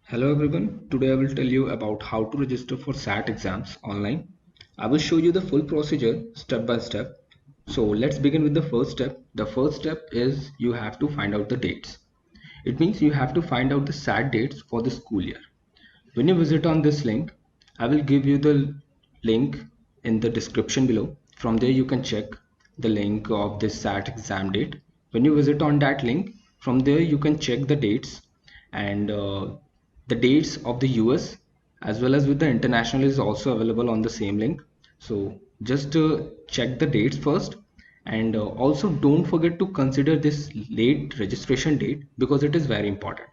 Hello everyone, today I will tell you about how to register for SAT exams online. I will show you the full procedure step by step. So let's begin with the first step. The first step is you have to find out the dates. It means you have to find out the SAT dates for the school year. When you visit on this link, I will give you the link in the description below. From there you can check the link of this SAT exam date. When you visit on that link, from there you can check the dates and the dates of the US as well as with the international is also available on the same link. So just check the dates first, and also don't forget to consider this late registration date because it is very important.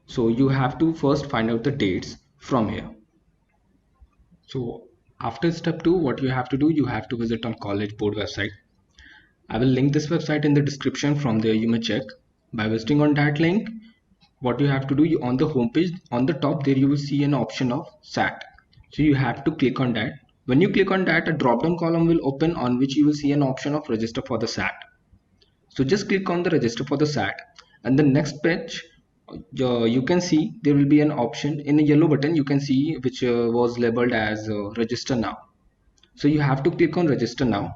So you have to first find out the dates from here. So after step 2, what you have to do, you have to visit on College Board website. I will link this website in the description. From there you may check. By visiting on that link, what you have to do, on the homepage on the top there you will see an option of SAT. So you have to click on that. When you click on that, a drop down column will open on which you will see an option of register for the SAT. So just click on the register for the SAT, and the next page you can see there will be an option in a yellow button you can see which was labeled as register now. So you have to click on register now.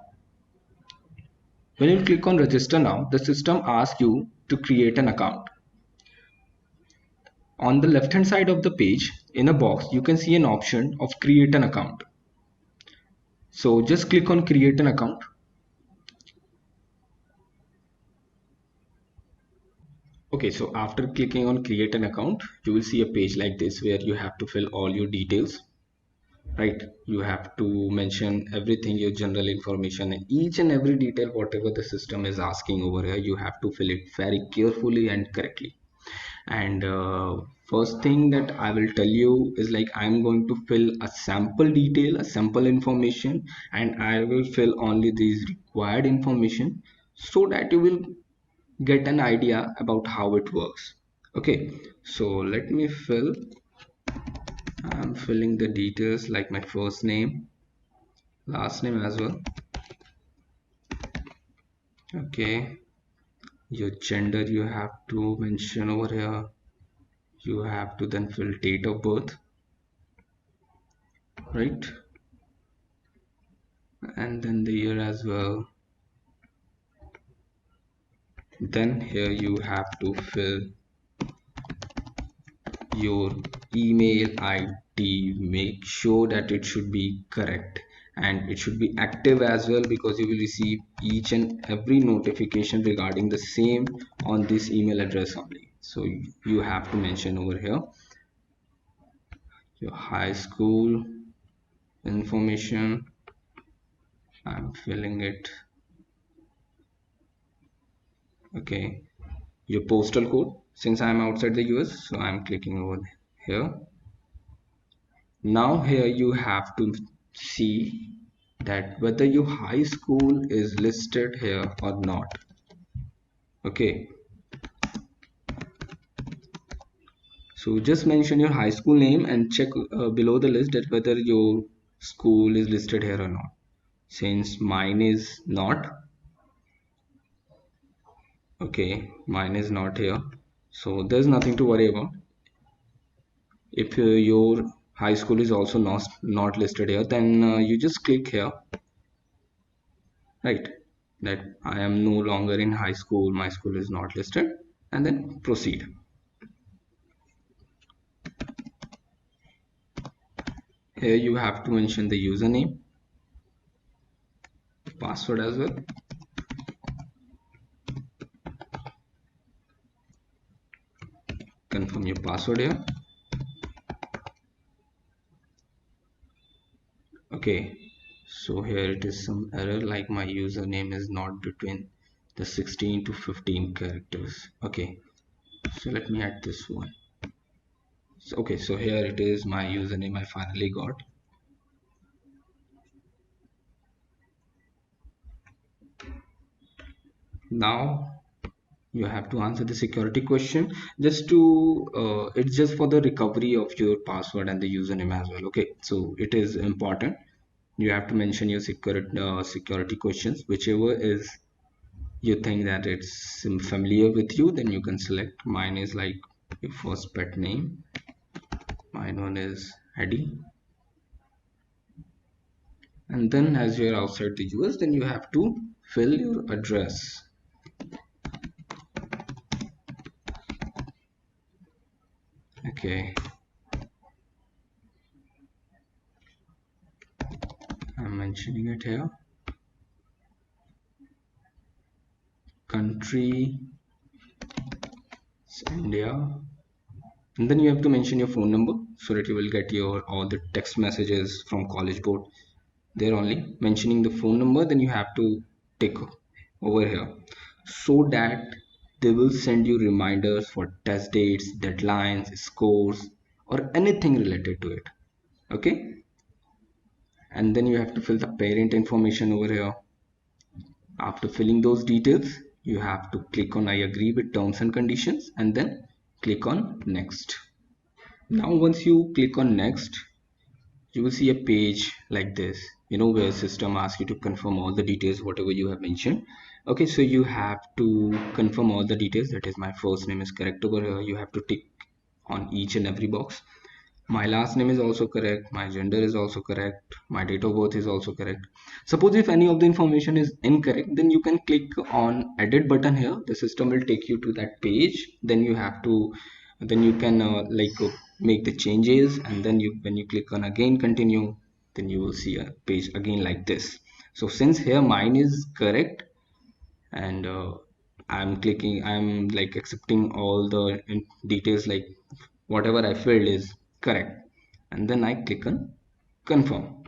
When you click on register now, the system asks you to create an account. On the left hand side of the page in a box you can see an option of create an account. So just click on create an account. Okay, so after clicking on create an account, you will see a page like this where you have to fill all your details, right? You have to mention everything, your general information, and each and every detail whatever the system is asking over here, you have to fill it very carefully and correctly. And first thing that I will tell you is, like, I'm going to fill a sample detail, a sample information, and I will fill only these required information so that you will get an idea about how it works. Okay, so let me fill. I'm filling the details like my first name, last name as well. Okay, your gender you have to mention over here. You have to then fill date of birth, right? And then the year as well. Then here you have to fill your email ID. Make sure that it should be correct and it should be active as well, because you will receive each and every notification regarding the same on this email address only. So you have to mention over here your high school information. I'm filling it. Okay, your postal code, since I'm outside the US, so I'm clicking over here. Now here you have to see that whether your high school is listed here or not. Okay, so just mention your high school name and check below the list that whether your school is listed here or not. Since mine is not, okay, mine is not here, so there's nothing to worry about. If your high school is also not listed here, then you just click here, right, that I am no longer in high school, my school is not listed, and then proceed. Here you have to mention the username, password as well. Confirm your password here. Okay, so here it is some error, like my username is not between the 16 to 15 characters. Okay, so let me add this one. So, okay, so here it is my username I finally got. Now you have to answer the security question, just to it's just for the recovery of your password and the username as well. Okay, so it is important, you have to mention your security questions, whichever is you think that it's familiar with you, then you can select. Mine is like your first pet name, Mine one is Eddie. And then as you're outside the US, then you have to fill your address. Okay, I'm mentioning it here. Country is India. And then you have to mention your phone number so that you will get your all the text messages from college board. They're only mentioning the phone number, then you have to tick over here so that they will send you reminders for test dates, deadlines, scores, or anything related to it. Okay, and then you have to fill the parent information over here. After filling those details, you have to click on I agree with terms and conditions and then click on next. Now once you click on next, you will see a page like this, where system asks you to confirm all the details whatever you have mentioned. Okay, so you have to confirm all the details. That is, my first name is correct over here. You have to tick on each and every box. My last name is also correct, my gender is also correct, my date of birth is also correct. Suppose if any of the information is incorrect, then you can click on edit button here. The system will take you to that page. Then you have to, then you can make the changes, and then when you click on again continue, then you will see a page again like this. So since here mine is correct, and I'm like accepting all the details, like whatever I filled is correct, and then I click on confirm.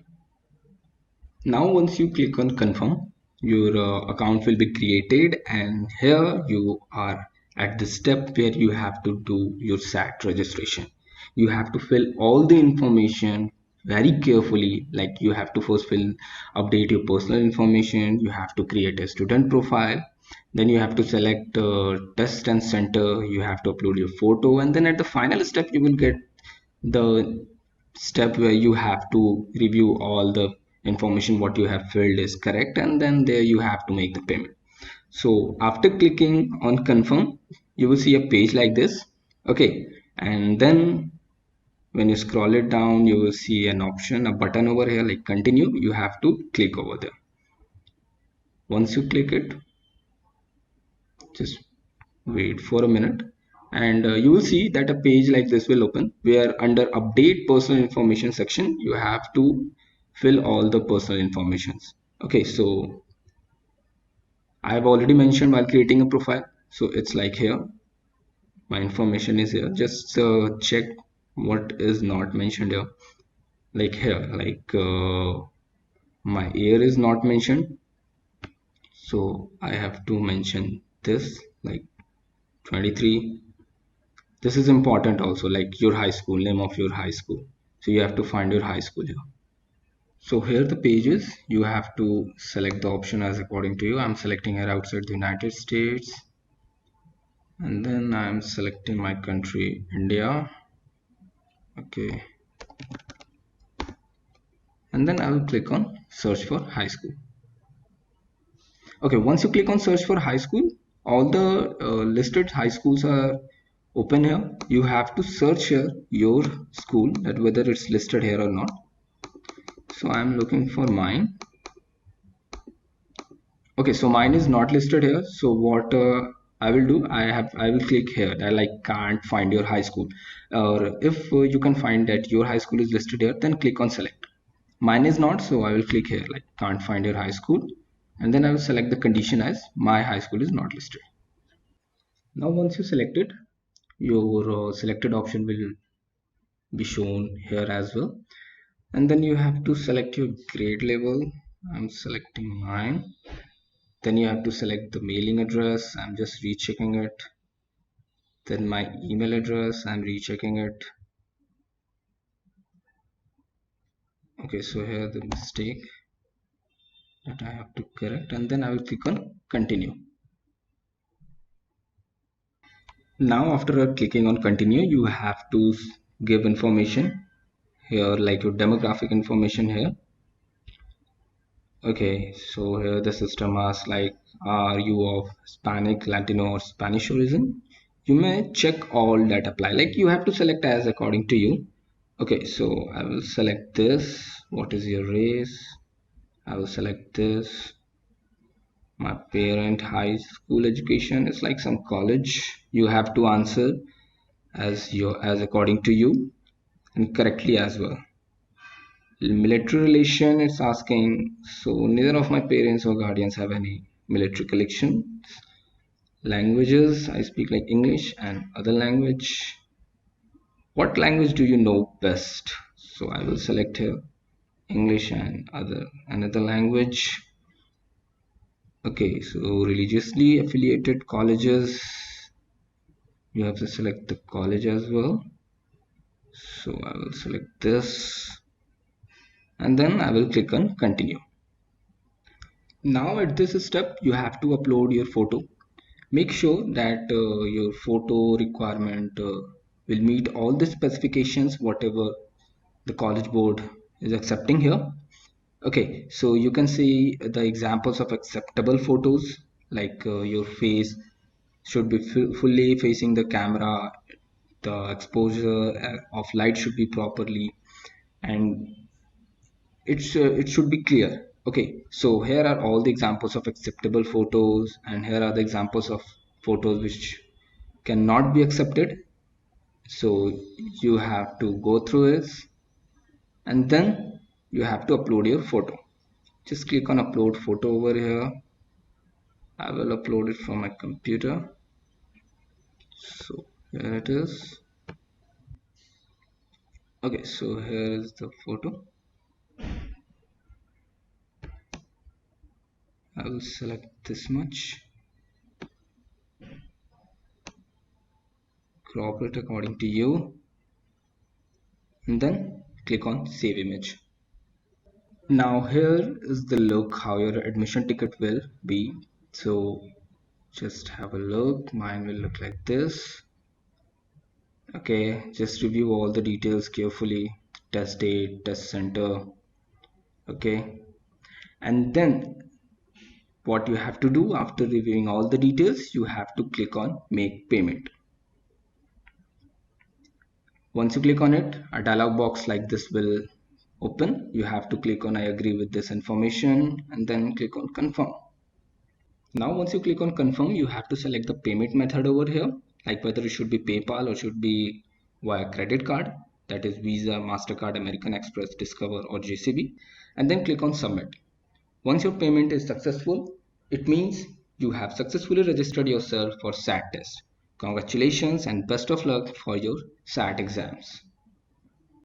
Now once you click on confirm, your account will be created, and here you are at the step where you have to do your SAT registration. You have to fill all the information very carefully. Like you have to first update your personal information. You have to create a student profile. Then you have to select test and center. You have to upload your photo, and then at the final step you will get the step where you have to review all the information what you have filled is correct, and then there you have to make the payment. So after clicking on confirm, you will see a page like this. Okay, and then when you scroll it down, you will see an option, a button over here like continue. You have to click over there. Once you click it, just wait for a minute, and you will see that a page like this will open, where under update personal information section you have to fill all the personal informations. Okay, so I have already mentioned while creating a profile, so it's like here my information is here. Just check what is not mentioned here. Like here, like my year is not mentioned, so I have to mention this, like 23. This is important also, like your high school, name of your high school. So you have to find your high school here. So here the pages, you have to select the option as according to you. I'm selecting here outside the United States. And then I'm selecting my country, India. Okay. And then I will click on search for high school. Okay, once you click on search for high school, all the listed high schools are open here. You have to search here your school, that whether it's listed here or not. So I'm looking for mine. Okay, so mine is not listed here. So what I will do, I will click here. I like can't find your high school, or if you can find that your high school is listed here, then click on select. Mine is not, so I will click here like can't find your high school, and then I will select the condition as my high school is not listed. Now once you select it, your selected option will be shown here as well, and then you have to select your grade level. I'm selecting mine. Then you have to select the mailing address. I'm just rechecking it. Then my email address, I'm rechecking it. Okay, so here the mistake that I have to correct, and then I will click on continue. Now after clicking on continue, you have to give information here, like your demographic information here. Okay, so here the system asks like, are you of Hispanic, Latino, or Spanish origin? You may check all that apply. Like you have to select as according to you. Okay, so I will select this. What is your race? I will select this. My parent high school education is like some college. You have to answer as according to you and correctly as well. Military relation, it's asking, so neither of my parents or guardians have any military connection. Languages, I speak like English and other language. What language do you know best? So I will select here English and another language. Okay, so religiously affiliated colleges, you have to select the college as well. So I will select this and then I will click on continue. Now at this step you have to upload your photo. Make sure that your photo requirement will meet all the specifications whatever the college board is accepting here. Okay, so you can see the examples of acceptable photos, like your face should be fully facing the camera, the exposure of light should be properly, and it should be clear. Okay, so here are all the examples of acceptable photos, and here are the examples of photos which cannot be accepted. So you have to go through it and then you have to upload your photo. Just click on upload photo over here. I will upload it from my computer. So here it is. Okay, so here is the photo. I will select this much, crop it according to you, and then click on save image. Now here is the look how your admission ticket will be. So just have a look. Mine will look like this. Okay, just review all the details carefully. Test date, test center. Okay, and then what you have to do after reviewing all the details, you have to click on make payment. Once you click on it, a dialog box like this will open. You have to click on I agree with this information and then click on confirm. Now once you click on confirm, you have to select the payment method over here, like whether it should be PayPal or should be via credit card, that is Visa, MasterCard, American Express, Discover or JCB, and then click on submit. Once your payment is successful, it means you have successfully registered yourself for SAT test. Congratulations and best of luck for your SAT exams.